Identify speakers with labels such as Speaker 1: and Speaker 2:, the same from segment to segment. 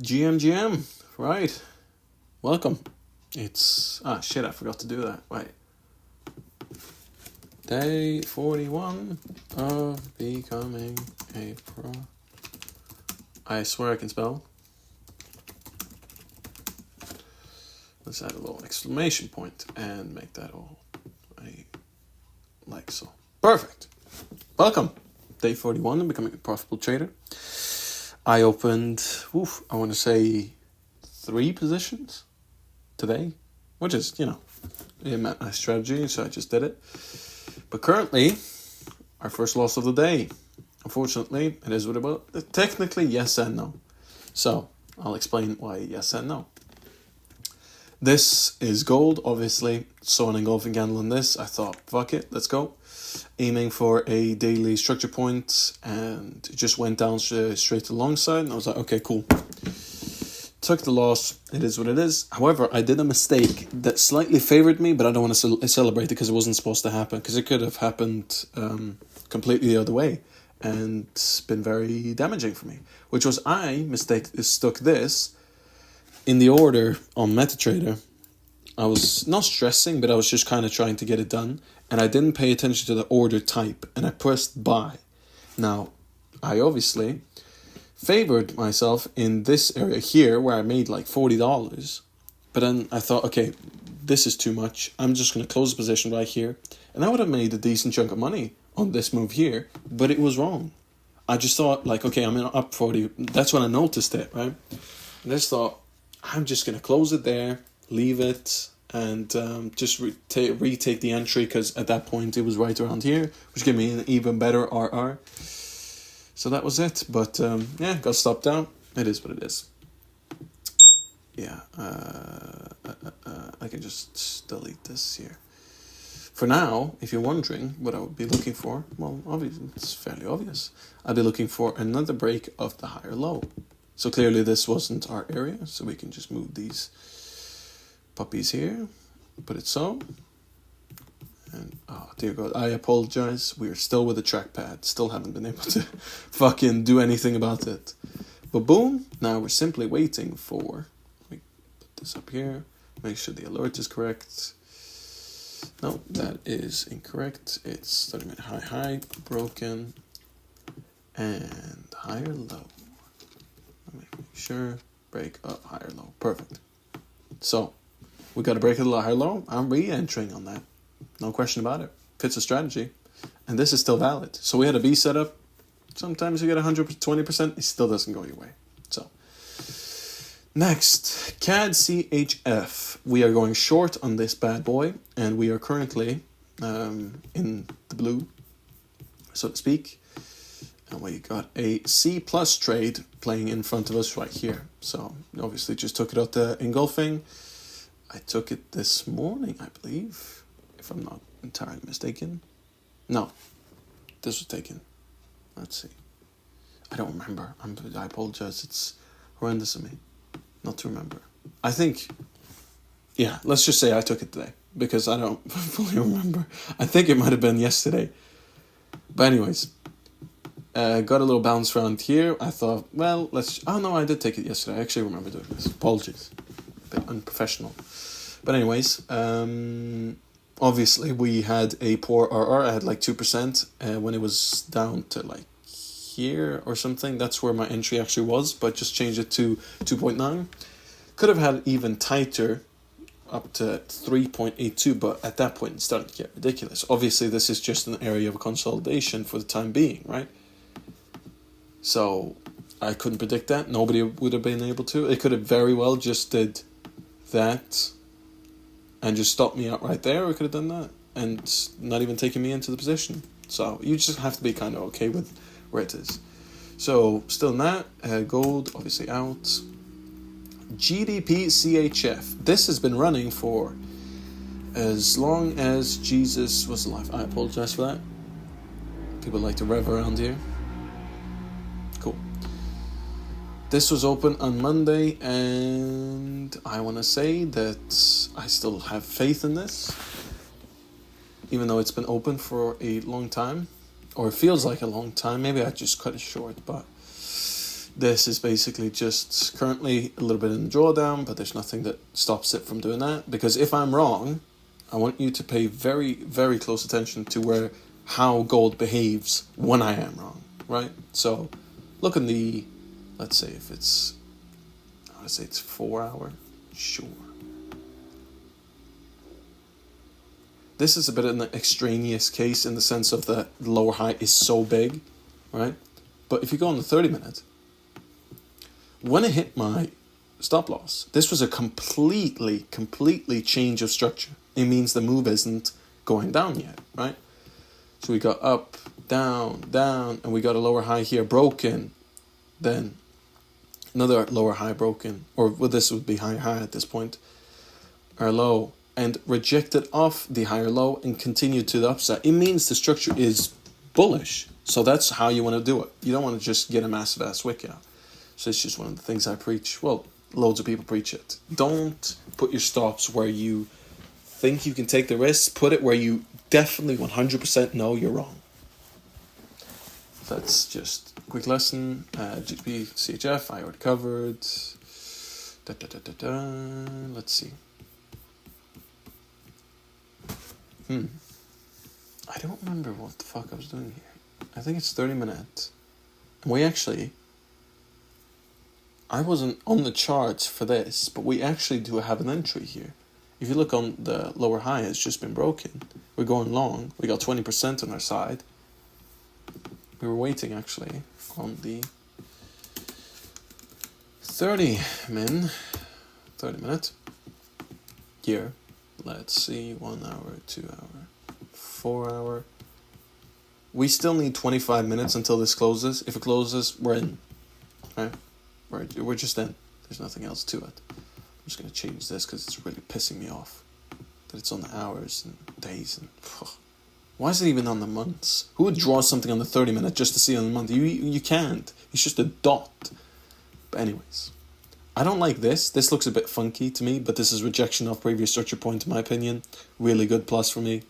Speaker 1: GM, right. Welcome. It's... shit, I forgot to do that. Wait. Day 41 of becoming a pro. I swear I can spell. Let's add a little exclamation point and make that all like so. Perfect. Welcome. Day 41 of becoming a profitable trader. I opened, I want to say 3 positions today, which is, it met my strategy, so I just did it. But currently, our first loss of the day. Unfortunately, it is what it was. Technically, yes and no. So, I'll explain why yes and no. This is gold, obviously. Saw an engulfing candle on this. I thought, fuck it, let's go. Aiming for a daily structure point, and it just went down straight to the long side, and I was like, okay, cool. Took the loss. It is what it is. However, I did a mistake that slightly favored me, but I don't want to celebrate it because it wasn't supposed to happen, because it could have happened completely the other way, and it's been very damaging for me, which was I mistook this in the order on MetaTrader. I was not stressing, but I was just kind of trying to get it done. And I didn't pay attention to the order type. And I pressed buy. Now, I obviously favored myself in this area here where I made like $40. But then I thought, okay, this is too much. I'm just going to close the position right here. And I would have made a decent chunk of money on this move here. But it was wrong. I just thought like, okay, I'm in up 40. That's when I noticed it, right? And I just thought, I'm just going to close it there. Leave it and just retake the entry, because at that point it was right around here, which gave me an even better RR. So that was it. But got stopped out. It is what it is. Yeah, I can just delete this here. For now, if you're wondering what I would be looking for, well, obviously it's fairly obvious. I'd be looking for another break of the higher low. So clearly this wasn't our area, so we can just move these puppies here, put it so, and oh dear God, I apologize, we're still with the trackpad, still haven't been able to fucking do anything about it, but boom, now we're simply waiting for, let me put this up here, make sure the alert is correct. No, that is incorrect. It's 30-minute high, broken, and higher low. Let me make sure, break up, higher low, perfect. So we got to break a little higher low. I'm re-entering on that. No question about it. Fits a strategy. And this is still valid. So we had a B setup. Sometimes you get 120%. It still doesn't go your way. So next, CAD CHF. We are going short on this bad boy. And we are currently in the blue, so to speak. And we got a C plus trade playing in front of us right here. So obviously just took it out the engulfing. I took it this morning, I believe, if I'm not entirely mistaken. No, this was taken. Let's see. I don't remember. I apologize. It's horrendous of me not to remember. I think, let's just say I took it today, because I don't fully remember. I think it might have been yesterday. But anyways, got a little bounce around here. I thought, well, I did take it yesterday. I actually remember doing this. Apologies. A bit unprofessional. But anyways, obviously we had a poor RR. I had like 2% when it was down to like here or something. That's where my entry actually was, but just changed it to 2.9. Could have had even tighter, up to 3.82, but at that point it started to get ridiculous. Obviously this is just an area of consolidation for the time being, right? So I couldn't predict that. Nobody would have been able to. It could have very well just did that and just stopped me out right there. Or could have done that and not even taken me into the position. So you just have to be kind of okay with where it is. So still in that, gold obviously out. GDP CHF. This has been running for as long as Jesus was alive. I apologize for that. People like to rev around here. Cool. This was open on Monday, and I want to say that I still have faith in this, even though it's been open for a long time, or it feels like a long time. Maybe I just cut it short, but This is basically just currently a little bit in the drawdown, but there's nothing that stops it from doing that. Because if I'm wrong, I want you to pay very, very close attention to how gold behaves when I am wrong, right? So look in the, let's say if it's, I want to say it's 4 hour, sure. This is a bit of an extraneous case in the sense of the lower high is so big, right? But if you go on the 30 minute, when I hit my stop loss, this was a completely change of structure. It means the move isn't going down yet, right? So we got up, down, and we got a lower high here broken, then another lower high broken, or well, this would be high at this point, or low, and rejected off the higher low and continued to the upside. It means the structure is bullish. So that's how you want to do it. You don't want to just get a massive ass wick out. So it's just one of the things I preach. Well, loads of people preach it. Don't put your stops where you think you can take the risk. Put it where you definitely 100% know you're wrong. That's just a quick lesson. GBP, CHF, I already covered. Let's see. I don't remember what the fuck I was doing here. I think it's 30 minutes. I wasn't on the charts for this, but we actually do have an entry here. If you look on the lower high, it's just been broken. We're going long. We got 20% on our side. We were waiting actually on the 30 minute here. Let's see, 1 hour, 2 hour, 4 hour. We still need 25 minutes until this closes. If it closes, we're in. Right? We're just in. There's nothing else to it. I'm just going to change this because it's really pissing me off that it's on the hours and days. And why is it even on the months? Who would draw something on the 30 minute just to see on the month? You can't. It's just a dot. But anyways, I don't like this. This looks a bit funky to me, but this is rejection of previous structure point in my opinion. Really good plus for me.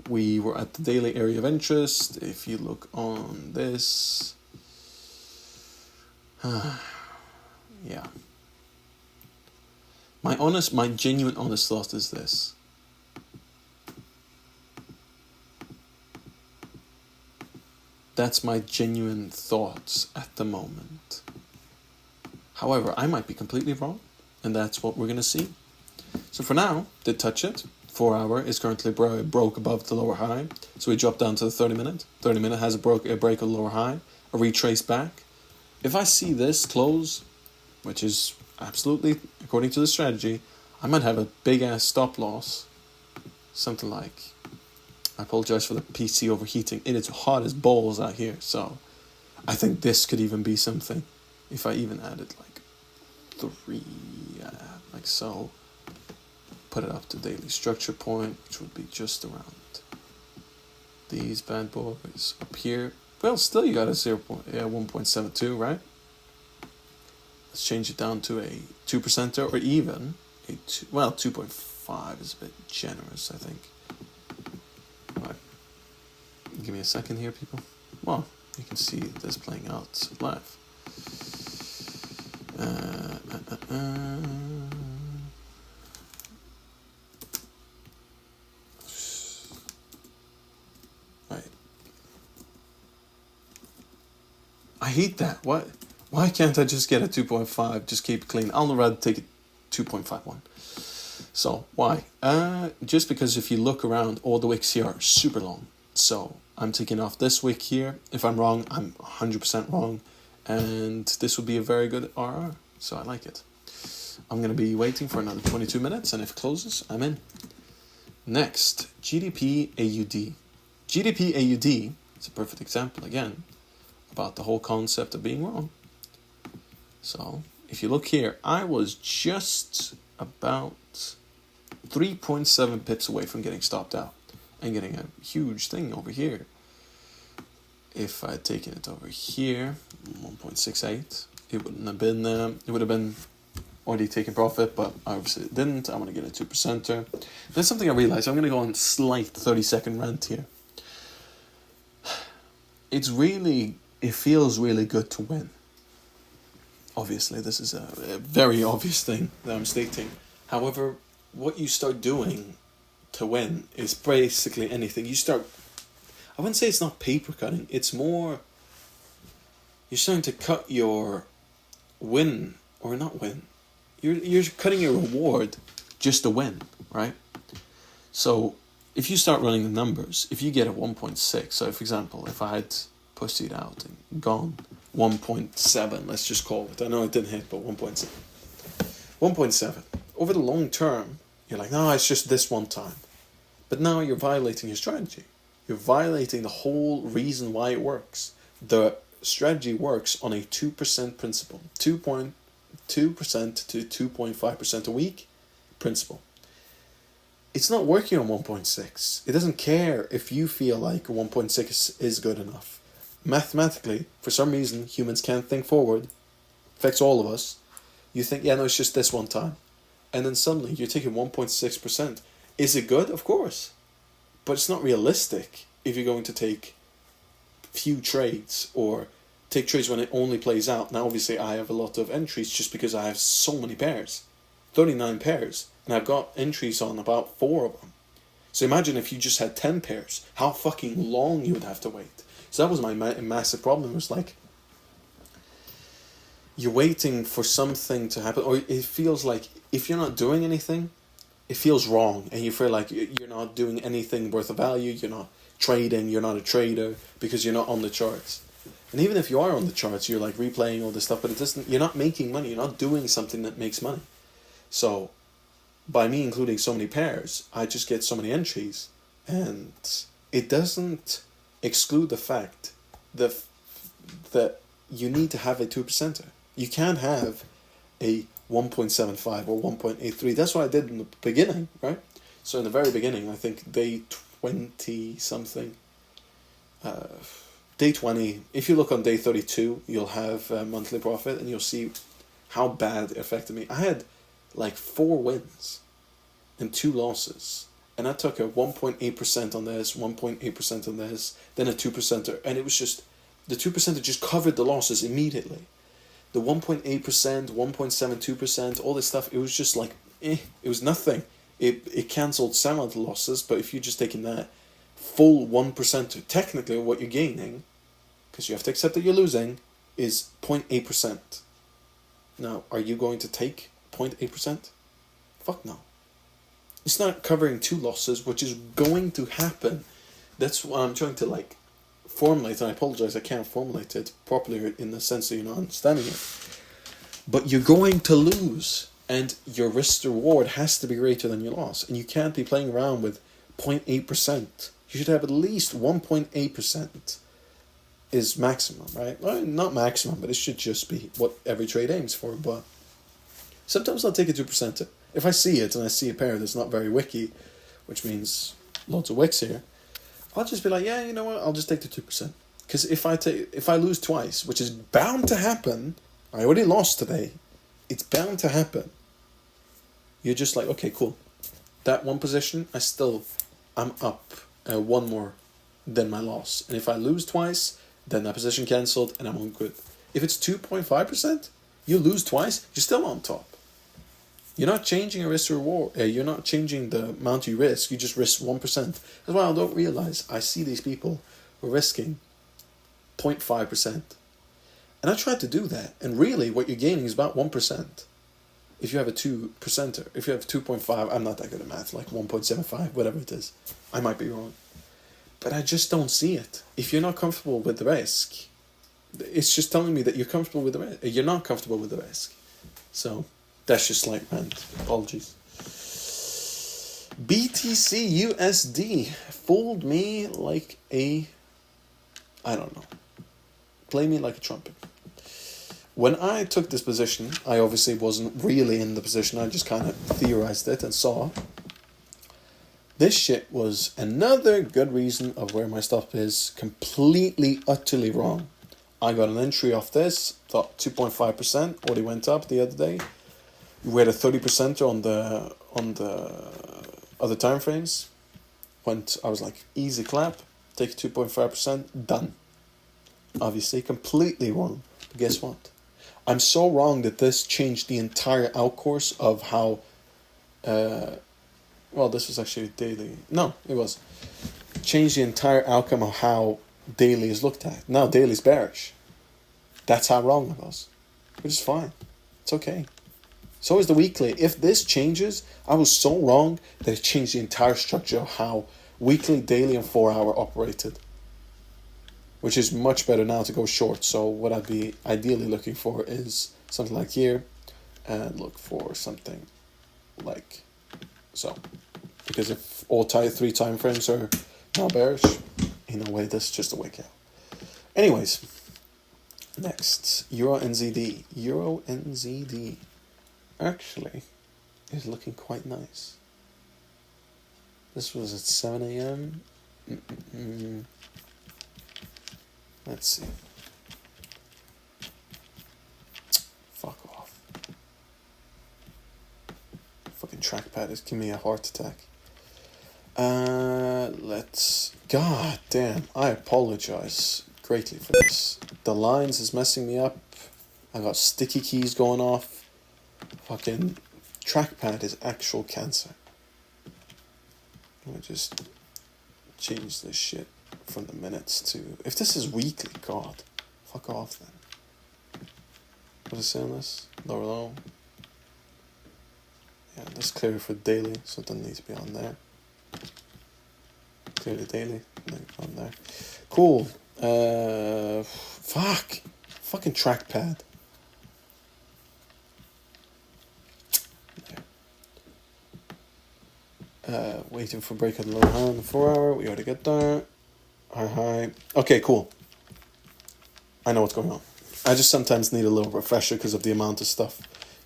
Speaker 1: We were at the daily area of interest. If you look on this, yeah. My genuine honest thought is this. That's my genuine thoughts at the moment. However, I might be completely wrong, and that's what we're going to see. So for now, did touch it. 4 hour is currently broke above the lower high. So we drop down to the 30 minute. 30 minute has a break of the lower high, a retrace back. If I see this close, which is absolutely according to the strategy, I might have a big ass stop loss. Something like, I apologize for the PC overheating. It is hot as balls out here. So I think this could even be something. If I even added like 3, like so. Put it up to daily structure point, which would be just around these bad boys up here. Well, still you got a 1.72, right? Let's change it down to a 2% or even a 2.5 is a bit generous, I think. Right. Give me a second here, people. Well, you can see this playing out live. Right. I hate that. What? Why can't I just get a 2.5? Just keep it clean. I'll rather take it 2.51. So why? Just because if you look around, all the wicks here are super long. So I'm taking off this wick here. If I'm wrong, I'm 100% wrong. And this would be a very good RR. So I like it. I'm going to be waiting for another 22 minutes. And if it closes, I'm in. Next, GDP AUD. GDP AUD is a perfect example, again, about the whole concept of being wrong. So if you look here, I was just about 3.7 pips away from getting stopped out and getting a huge thing over here. If I had taken it over here, 1.68, it wouldn't have been, it would have been already taking profit, but obviously it didn't. I'm going to get a 2%er. There's something I realized. I'm going to go on slight 30-second rant here. It feels really good to win. Obviously, this is a very obvious thing that I'm stating. However, what you start doing to win is basically anything. You start, I wouldn't say it's not paper cutting, it's more, you're starting to cut your win, or not win. You're cutting your reward just to win, right? So if you start running the numbers, if you get a 1.6, so for example, if I had pussied out and gone 1.7, let's just call it. I know it didn't hit, but 1.7. 1.7. Over the long term, you're like, no, it's just this one time. But now you're violating your strategy. You're violating the whole reason why it works. The strategy works on a 2% principle. 2.2% to 2.5% a week principle. It's not working on 1.6. It doesn't care if you feel like 1.6 is good enough. Mathematically, for some reason, humans can't think forward. Affects all of us. You think, yeah, no, it's just this one time. And then suddenly you're taking 1.6%. Is it good? Of course. But it's not realistic if you're going to take few trades or take trades when it only plays out. Now, obviously, I have a lot of entries just because I have so many pairs. 39 pairs. And I've got entries on about 4 of them. So imagine if you just had 10 pairs, how fucking long you would have to wait. So that was my massive problem. It was like, you're waiting for something to happen, or it feels like if you're not doing anything, it feels wrong, and you feel like you're not doing anything worth of value, you're not trading, you're not a trader, because you're not on the charts. And even if you are on the charts, you're like replaying all this stuff, but it doesn't, you're not making money, you're not doing something that makes money. So, by me including so many pairs, I just get so many entries, and it doesn't exclude the fact that you need to have a 2%er. You can't have a 1.75 or 1.83. That's what I did in the beginning, right? So in the very beginning, I think day 20 something, day 20, if you look on day 32, you'll have monthly profit, and you'll see how bad it affected me. I had like 4 wins and 2 losses. And I took a 1.8% on this, 1.8% on this, then a 2%er. And it was just, the 2%er just covered the losses immediately. The 1.8%, 1.72%, all this stuff, it was just like, it was nothing. It cancelled some of the losses, but if you're just taking that full 1%er, technically what you're gaining, because you have to accept that you're losing, is 0.8%. Now, are you going to take 0.8%? Fuck no. It's not covering 2 losses, which is going to happen. That's what I'm trying to like formulate, and I apologize, I can't formulate it properly in the sense that you're not understanding it. But you're going to lose, and your risk to reward has to be greater than your loss, and you can't be playing around with 0.8%. You should have at least 1.8% is maximum, right? Well, not maximum, but it should just be what every trade aims for. But sometimes I'll take a 2%. If I see it and I see a pair that's not very wicky, which means lots of wicks here, I'll just be like, yeah, you know what, I'll just take the 2%. Because if I lose twice, which is bound to happen, I already lost today, it's bound to happen. You're just like, okay, cool. That one position, I'm up 1 more than my loss. And if I lose twice, then that position cancelled and I'm on good. If it's 2.5%, you lose twice, you're still on top. You're not changing a risk to reward. You're not changing the amount you risk. You just risk 1%. That's why I don't realize. I see these people who are risking 0.5%. And I tried to do that. And really, what you're gaining is about 1%. If you have a 2%er. If you have 2.5, I'm not that good at math. Like 1.75, whatever it is. I might be wrong. But I just don't see it. If you're not comfortable with the risk, it's just telling me that you're comfortable with the risk. You're not comfortable with the risk. So that's just like rant. Apologies. BTC USD fooled me like I don't know. Play me like a trumpet. When I took this position, I obviously wasn't really in the position. I just kind of theorized it and saw. This shit was another good reason of where my stop is completely, utterly wrong. I got an entry off this, thought 2.5%, already went up the other day. We had a 30% on the other time frames. I was like, easy clap, take 2.5%, done. Obviously, completely wrong. But guess what? I'm so wrong that this changed the entire outcourse of how. Well, this was actually daily. No, it was. Changed the entire outcome of how daily is looked at. Now daily's bearish. That's how wrong I was. Which is fine. It's okay. So is the weekly. If this changes, I was so wrong that it changed the entire structure of how weekly, daily, and 4-hour operated. Which is much better now to go short. So what I'd be ideally looking for is something like here. And look for something like so. Because if all 3 time frames are now bearish, in a way that's just a wake out. Anyways, next, Euro NZD. Euro NZD actually is looking quite nice. This was at 7 a.m. Let's see. Fuck off. Fucking trackpad is giving me a heart attack. God damn, I apologize greatly for this. The lines is messing me up. I got sticky keys going off. Fucking trackpad is actual cancer. Let me just change this shit from the minutes to... If this is weekly, God, fuck off then. What is saying this? Lower low. Yeah, let's clear it for daily, so it doesn't need to be on there. Clear the daily, on there. Cool. Fuck. Fucking trackpad. There. Waiting for break of the low high on the 4-hour. We already got that. High. Okay, cool. I know what's going on. I just sometimes need a little refresher because of the amount of stuff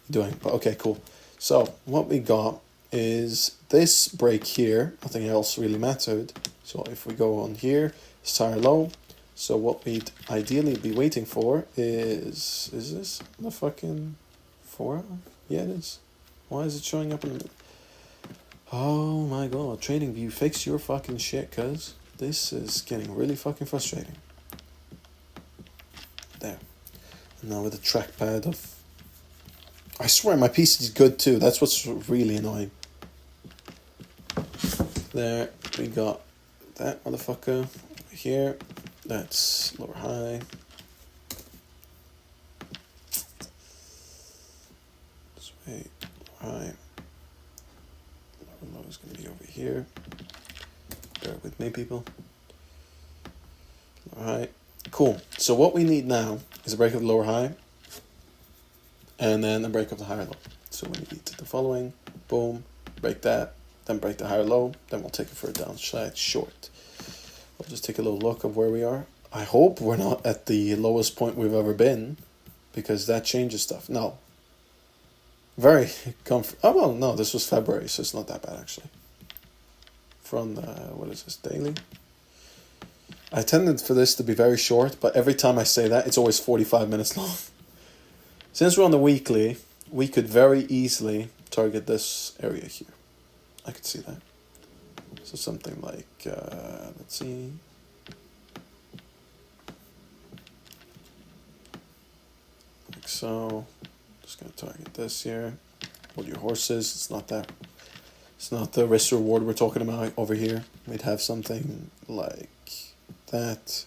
Speaker 1: you're doing. But okay, cool. So what we got is this break here. Nothing else really mattered. So if we go on here, it's higher low. So what we'd ideally be waiting for is this the fucking 4-hour? Yeah, it is. Why is it showing up in the... Oh my god, TradingView, fix your fucking shit, cuz this is getting really fucking frustrating. There. And now with the trackpad of... I swear my PC is good too, that's what's really annoying. There, we got that motherfucker over here. That's lower high. Let's wait, lower high. Lower low is going to be over here. Bear with me, people. Lower high. Cool. So what we need now is a break of the lower high. And then a break of the higher low. So we need the following. Boom. Break that. Then break the higher low. Then we'll take it for a downside short. I'll just take a little look of where we are. I hope we're not at the lowest point we've ever been, because that changes stuff. No. Very comfort. Oh, well, no, this was February, so it's not that bad, actually. From the, what is this, daily? I tended for this to be very short, but every time I say that, it's always 45 minutes long. Since we're on the weekly, we could very easily target this area here. I could see that. So something like, let's see. Like so. Just gonna target this here. Hold your horses. It's not the risk reward we're talking about over here. We'd have something like that.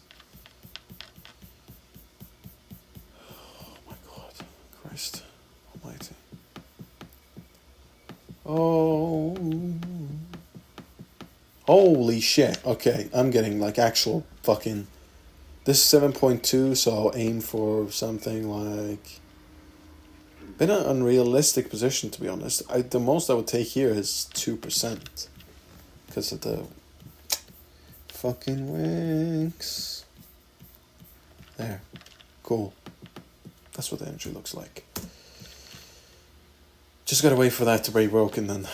Speaker 1: Oh my god. Christ almighty. Oh. Holy shit. Okay, I'm getting like actual fucking... This is 7.2, so I'll aim for something like... Been an unrealistic position, to be honest. The most I would take here is 2%. Because of the... fucking wings. There. Cool. That's what the entry looks like. Just gotta wait for that to break broken then.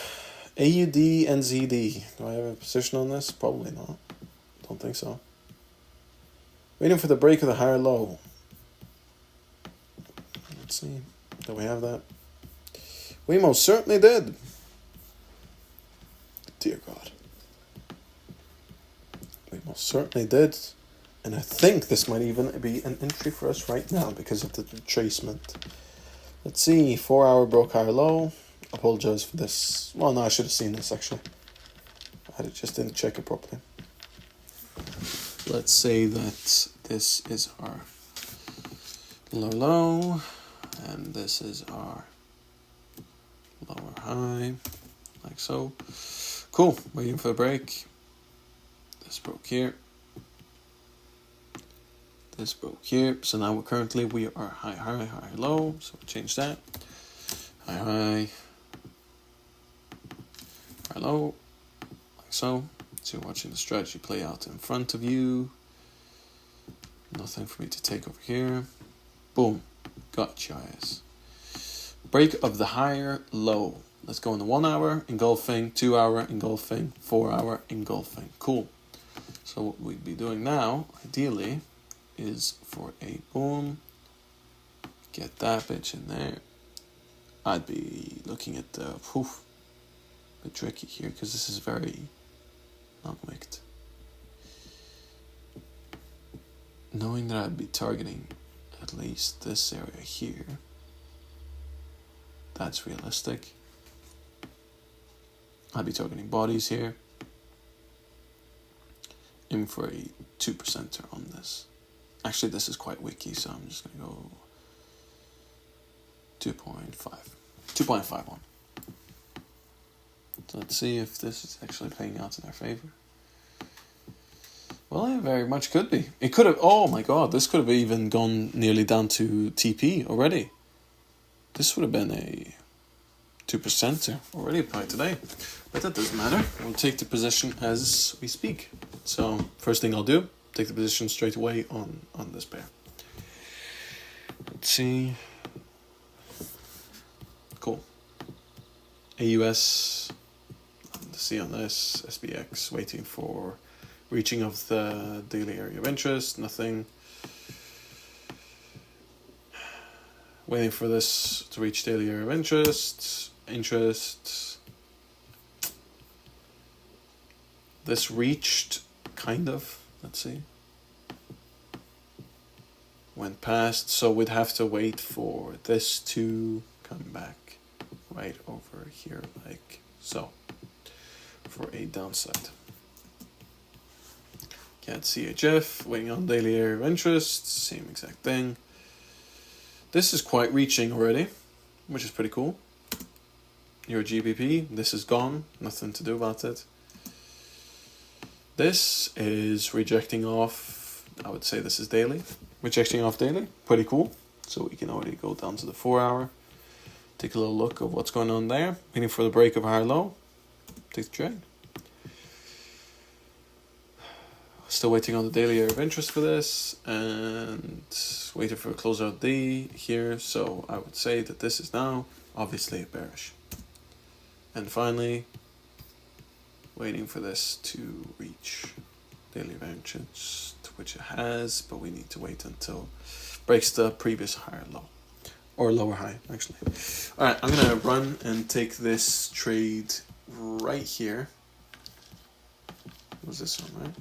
Speaker 1: AUD NZD. Do I have a position on this? Probably not. Don't think so. Waiting for the break of the higher low. Let's see. Do we have that? We most certainly did. Dear God. We most certainly did. And I think this might even be an entry for us right now because of the retracement. Let's see, 4 hour broke higher low. Apologize for this. Well, no, I should have seen this actually. I just didn't check it properly. Let's say that this is our low, and this is our lower high, like so. Cool, waiting for a break. This broke here. This broke here. So now we are high, low. So we'll change that. High, low, like so. So you're watching the strategy play out in front of you. Nothing for me to take over here. Boom, got your ass. Break of the higher low. Let's go in the 1 hour, engulfing, 2 hour, engulfing, 4 hour, engulfing. Cool. So what we'd be doing now, ideally, is for a boom, get that bitch in there. I'd be looking at the, a bit tricky here because this is very non-wicked. Knowing that I'd be targeting at least this area here, that's realistic. I'd be targeting bodies here. Aim for a 2%er on this. Actually, this is quite wicky, so I'm just going to go 2.51. So let's see if this is actually playing out in our favor. Well, it very much could be. It could have, oh my god, this could have even gone nearly down to TP already. This would have been a 2%er already applied today. But that doesn't matter. We'll take the position as we speak. So, first thing I'll do, take the position straight away on this pair. Let's see. Cool. AUS, the C on this, SBX, waiting for reaching of the daily area of interest, nothing. Waiting for this to reach daily area of interest. This reached, kind of, let's see. Went past, so we'd have to wait for this to come back right over here, like so, for a downside. Cat CHF, waiting on daily area of interest, same exact thing. This is quite reaching already, which is pretty cool. Your GBP, this is gone, nothing to do about it. This is rejecting off, I would say this is daily. Rejecting off daily, pretty cool. So we can already go down to the 4 hour. Take a little look of what's going on there. Waiting for the break of higher low. Take the trade. Still waiting on the daily area of interest for this. And waiting for a closeout D here. So I would say that this is now obviously bearish. And finally, waiting for this to reach daily area of interest, which it has, but we need to wait until it breaks the previous higher low. Or lower high, actually. Alright, I'm going to run and take this trade right here. It was this one, right?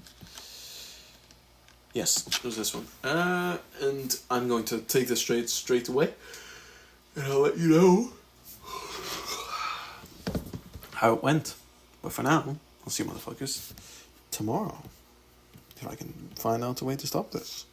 Speaker 1: Yes, it was this one. And I'm going to take this trade straight away. And I'll let you know how it went. But for now, I'll see you motherfuckers tomorrow. If I can find out a way to stop this.